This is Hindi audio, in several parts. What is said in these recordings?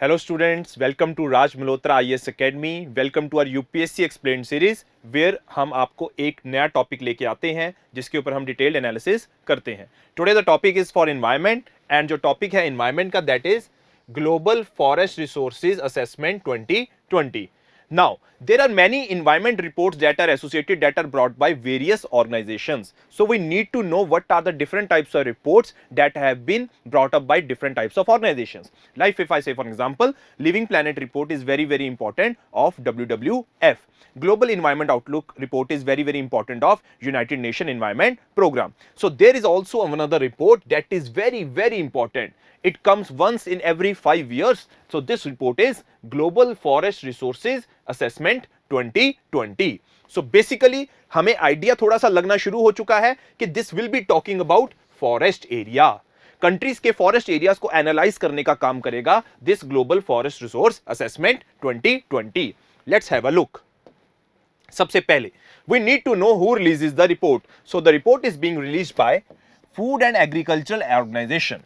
Hello students, welcome to Raj Malhotra IAS Academy. Welcome to our UPSC Explained series where हम आपको एक नया टॉपिक लेके आते हैं जिसके ऊपर हम डिटेल्ड एनालिसिस करते हैं. Today the topic is for environment and जो टॉपिक है environment का that is Global Forest Resources Assessment 2020. Now, there are many environment reports that are associated that are brought by various organizations. So we need to know what are the different types of reports that have been brought up by different types of organizations. Like if I say for example, Living Planet report is very important of WWF. Global Environment Outlook report is very important of United Nations Environment Program. So there is also another report that is very important. It comes once in every 5 years. So this report is Global Forest Resources Assessment 2020. So basically हमें आइडिया थोड़ा सा लगना शुरू हो चुका है कि this will be talking about forest area. Countries के फॉरेस्ट एरियाज को एनालाइज करने का काम करेगा this global forest resource assessment 2020. Let's have a look. सबसे पहले we need to know who releases the report. So the report is being released by food and agricultural organization.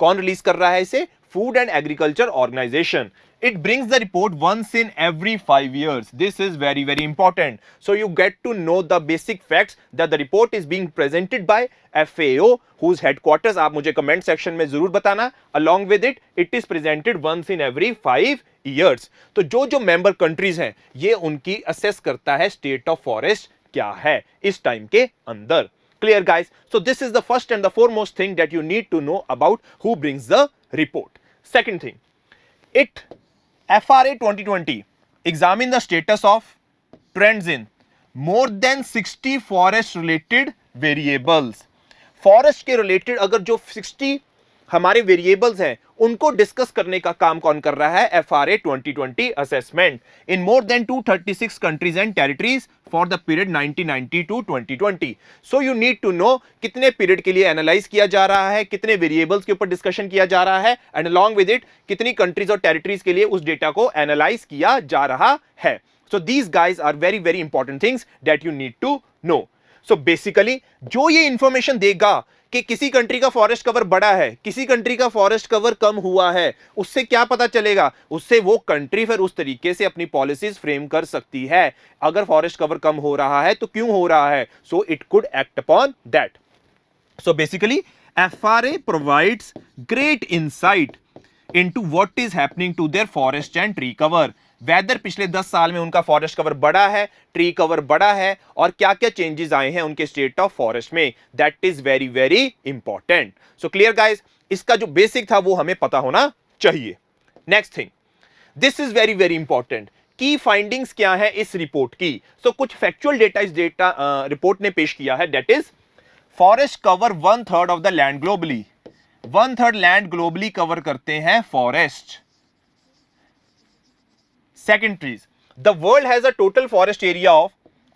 कौन रिलीज कर रहा है इसे? Food and agriculture organisation. It brings the report once in every 5 years. This is very important. So you get to know the basic facts that the report is being presented by FAO, whose headquarters आप मुझे comment section में जरूर बताना. Along with it, it is presented once in every 5 years. तो जो member countries हैं, ये उनकी assess करता है state of forest क्या है इस time के अंदर. Clear guys? So this is the first and the foremost thing that you need to know about who brings the report. Second thing, FRA 2020 examine the status of trends in more than 60 forest related variables. Forest के रिलेटेड अगर जो 60 हमारे वेरिएबल्स हैं उनको डिस्कस करने का काम कौन कर रहा है? FRA 2020 assessment in more than 236 countries and territories for the period 1990 to 2020. So you need to know कितने पीरियड के लिए एनालाइज किया जा रहा है, कितने वेरिएबल्स के ऊपर डिस्कशन किया जा रहा है, एंड अलॉन्ग विद इट कितनी कंट्रीज और टेरिटरीज के लिए उस डेटा को एनालाइज किया जा रहा है. So these guys are very important things that you need to know. So basically जो ये इंफॉर्मेशन देगा कि किसी कंट्री का फॉरेस्ट कवर बढ़ा है, किसी कंट्री का फॉरेस्ट कवर कम हुआ है, उससे क्या पता चलेगा? उससे वो कंट्री फिर उस तरीके से अपनी पॉलिसीज फ्रेम कर सकती है. अगर फॉरेस्ट कवर कम हो रहा है तो क्यों हो रहा है? So it could act upon that. So basically FRA provides great insight into what is happening to their forest and tree cover. Whether पिछले 10 साल में उनका फॉरेस्ट कवर बढ़ा है, ट्री कवर बढ़ा है, और क्या क्या चेंजेस आए हैं उनके स्टेट ऑफ फॉरेस्ट में. That is very important. So clear guys, इसका जो बेसिक था वो हमें पता होना चाहिए. Next thing, this is very important. की फाइंडिंग्स क्या है इस रिपोर्ट की? सो कुछ फैक्चुअल डेटा इस डेटा रिपोर्ट ने पेश किया है. That is forest cover 1/3 of the land globally. 1/3 land globally cover करते हैं forest. Second trees. The world has a total forest area of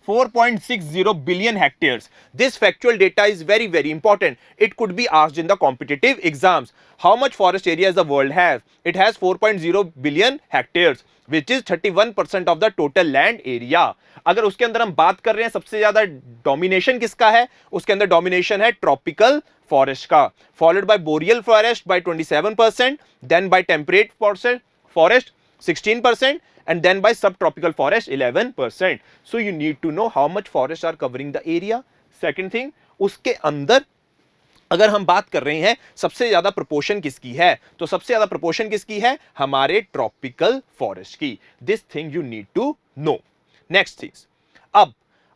4.60 billion hectares. This factual data is very important. It could be asked in the competitive exams. How much forest area does the world have? It has 4.0 billion hectares, which is 31% of the total land area. अगर उसके अंदर हम बात कर रहे हैं सबसे ज्यादा डोमिनेशन किसका है? उसके अंदर डोमिनेशन है ट्रॉपिकल फॉरेस्ट का, followed by boreal forest by 27%, then by temperate forest 16%, and then by subtropical forest 11%. So you need to know how much forests are covering the area. Second thing, उसके अंदर अगर हम बात कर रहे हैं सबसे ज्यादा प्रोपोर्शन किसकी है, तो सबसे ज्यादा प्रोपोर्शन किसकी है? हमारे ट्रॉपिकल फॉरेस्ट की. This thing you need to know. Next things, अब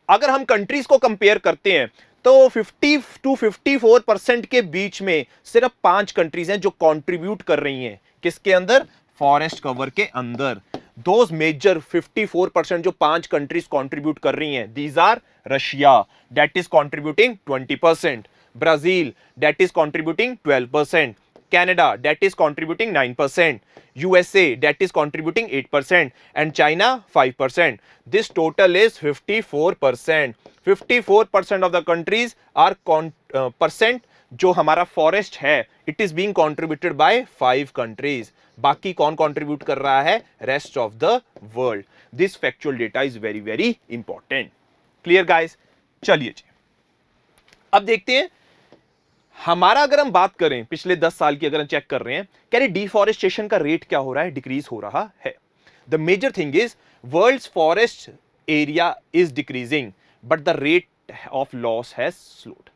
अगर हम कंट्रीज को कंपेयर करते हैं तो 50 to 54% के बीच में सिर्फ 5 कंट्रीज हैं जो कंट्रीब्यूट कर रही हैं. किसके अंदर? फॉरेस्ट कवर के अंदर. Those major 54% जो 5 कंट्रीज कंट्रीब्यूट कर रही हैं, these are Russia that is contributing 20%, Brazil that is contributing 12%, Canada that is contributing 9%, USA that is contributing 8%, and China 5%. This total is 54%. 54% of the countries are percent जो हमारा फॉरेस्ट है, it is being contributed bye 5 countries. बाकी कौन कंट्रीब्यूट कर रहा है? Rest of the world. This factual data is very important. Clear guys? चलिए जी, अब देखते हैं हमारा अगर हम बात करें पिछले 10 साल की, अगर हम चेक कर रहे हैं, कह रहे डिफॉरेस्टेशन का रेट क्या हो रहा है, डिक्रीज हो रहा है. The major thing is world's forest area is decreasing but the rate of loss has slowed.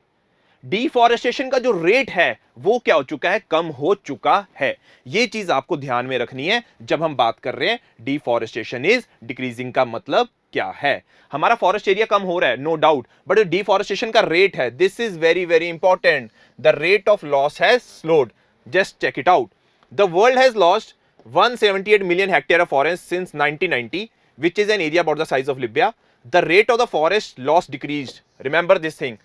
Deforestation का जो रेट है वो क्या हो चुका है, कम हो चुका है. ये चीज आपको ध्यान में रखनी है जब हम बात कर रहे हैं डिफॉरेस्टेशन इज डिक्रीजिंग का मतलब क्या है. हमारा फॉरेस्ट एरिया कम हो रहा है, नो डाउट, बट डिफॉरेस्टेशन का रेट है, this is very very important. The rate of loss has slowed. Just check it out. The world has lost 178 million hectare of forest since 1990, which is an area about the size of Libya. The rate of the forest loss decreased. Remember this thing.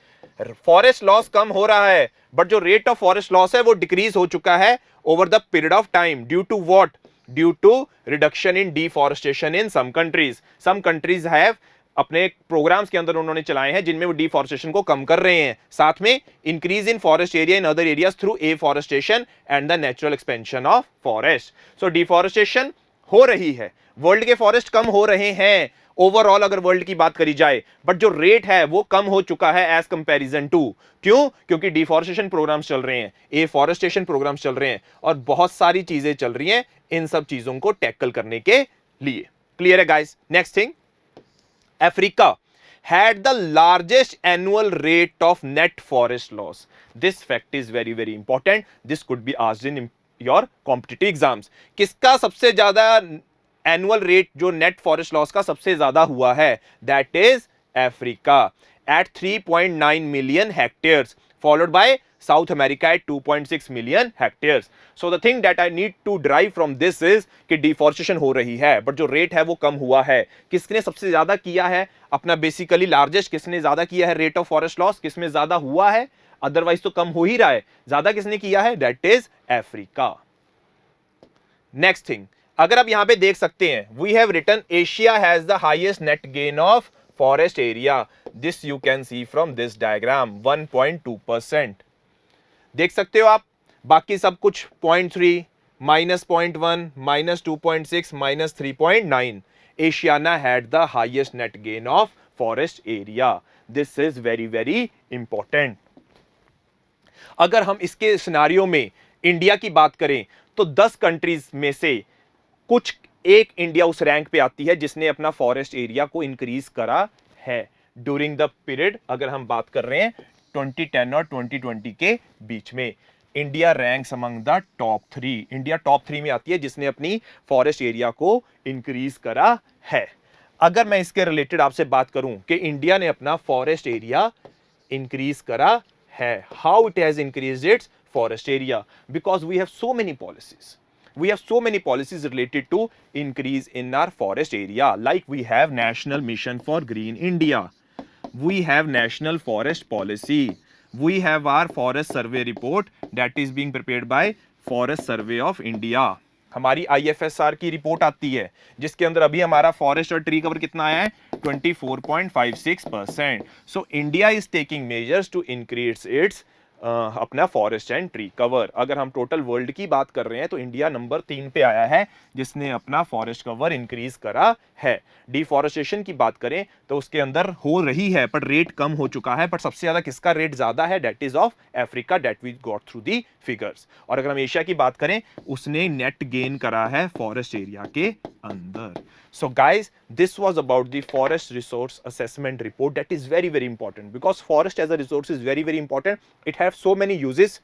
Forest loss कम हो रहा है, बट जो रेट ऑफ फॉरेस्ट लॉस है वो डिक्रीज हो चुका है over the period of time. Due to what? Due to reduction in deforestation in some countries. Some countries have अपने प्रोग्राम्स के अंदर उन्होंने चलाए हैं जिनमें वो डिफॉरेस्टेशन को कम कर रहे हैं. साथ में increase in forest area in other areas through afforestation and the natural expansion of forest. So deforestation हो रही है, वर्ल्ड के फॉरेस्ट कम हो रहे हैं ओवरऑल अगर वर्ल्ड की बात करी जाए, बट जो रेट है वो कम हो चुका है एज कंपैरिजन टू. क्यों? क्योंकि डिफॉरेस्टेशन प्रोग्राम्स चल रहे हैं, एफॉरेस्टेशन प्रोग्राम्स चल रहे हैं और बहुत सारी चीजें चल रही हैं इन सब चीजों को टैकल करने के लिए. क्लियर है guys? Next thing, Africa had the largest annual rate of net forest loss. This fact is very very important. This could be asked in your competitive exams. किसका सबसे ज्यादा एनुअल रेट जो नेट फॉरेस्ट लॉस का सबसे ज्यादा हुआ है? That is Africa at 3.9 million hectares, followed by South America at 2.6 million hectares. So the thing that I need to derive from this is कि डिफॉरेस्टेशन हो रही है बट जो रेट है वो कम हुआ है. किसने सबसे ज्यादा किया है अपना, बेसिकली लार्जेस्ट किसने ज्यादा किया है रेट ऑफ फॉरेस्ट लॉस, किसमें ज्यादा हुआ है? अदरवाइज तो कम हो ही रहा है, ज्यादा किसने किया है? That is Africa. Next thing, अगर आप यहां पे देख सकते हैं, we have written Asia has the highest net gain of forest area. This you can see from this diagram, 1.2%. देख सकते हो आप. बाकी सब कुछ 0.3, -0.1, -2.6, -3.9. एशियाना had the highest net gain of forest area. This is very very important. अगर हम इसके सिनारियो में इंडिया की बात करें तो 10 कंट्रीज में से कुछ एक इंडिया उस रैंक पे आती है जिसने अपना फॉरेस्ट एरिया को इंक्रीज करा है ड्यूरिंग द पीरियड. अगर हम बात कर रहे हैं 2010 और 2020 के बीच में, India ranks among the top 3. India top 3 में आती है जिसने अपनी फॉरेस्ट एरिया को इंक्रीज करा है. अगर मैं इसके रिलेटेड आपसे बात करूं कि इंडिया ने अपना फॉरेस्ट एरिया इंक्रीज करा है, how it has increased its forest area? Because we have so many policies. We have so many policies related to increase in our forest area, like we have National Mission for Green India, we have National Forest Policy, we have our Forest Survey report that is being prepared by Forest Survey of India. हमारी IFSR की रिपोर्ट आती है जिसके अंदर अभी हमारा फॉरेस्ट और ट्री कवर कितना आया है? 24.56%. So India is taking measures to increase its अपना फॉरेस्ट एंड ट्री कवर. अगर हम टोटल वर्ल्ड की बात कर रहे हैं तो इंडिया नंबर 3 पे आया है जिसने अपना फॉरेस्ट कवर इंक्रीज करा है. डिफॉरेस्टेशन की बात करें तो उसके अंदर हो रही है पर रेट कम हो चुका है, बट सबसे ज्यादा किसका रेट ज्यादा है? That is of Africa, that we got through the figures. और अगर हम एशिया की बात करें, उसने नेट गेन करा है फॉरेस्ट एरिया के अंदर. So guys, this was about the forest resource assessment report. That is very very important because forest as a resource is very very important. It has so many uses,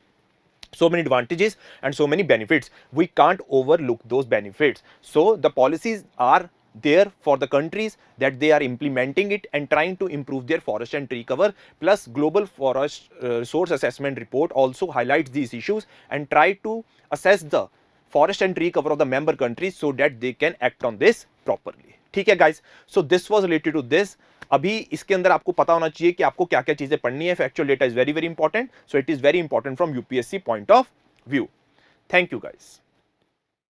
so many advantages and so many benefits. We can't overlook those benefits. So the policies are there for the countries that they are implementing it and trying to improve their forest and tree cover. Plus global forest resource assessment report also highlights these issues and try to assess the forest and tree cover of the member countries so that they can act on this properly. ठीक है guys, so this was related to this. अभी इसके अंदर आपको पता होना चाहिए कि आपको क्या क्या चीजें पढ़नी है. Factual data is very very important, so it is very important from UPSC point of view. Thank you guys.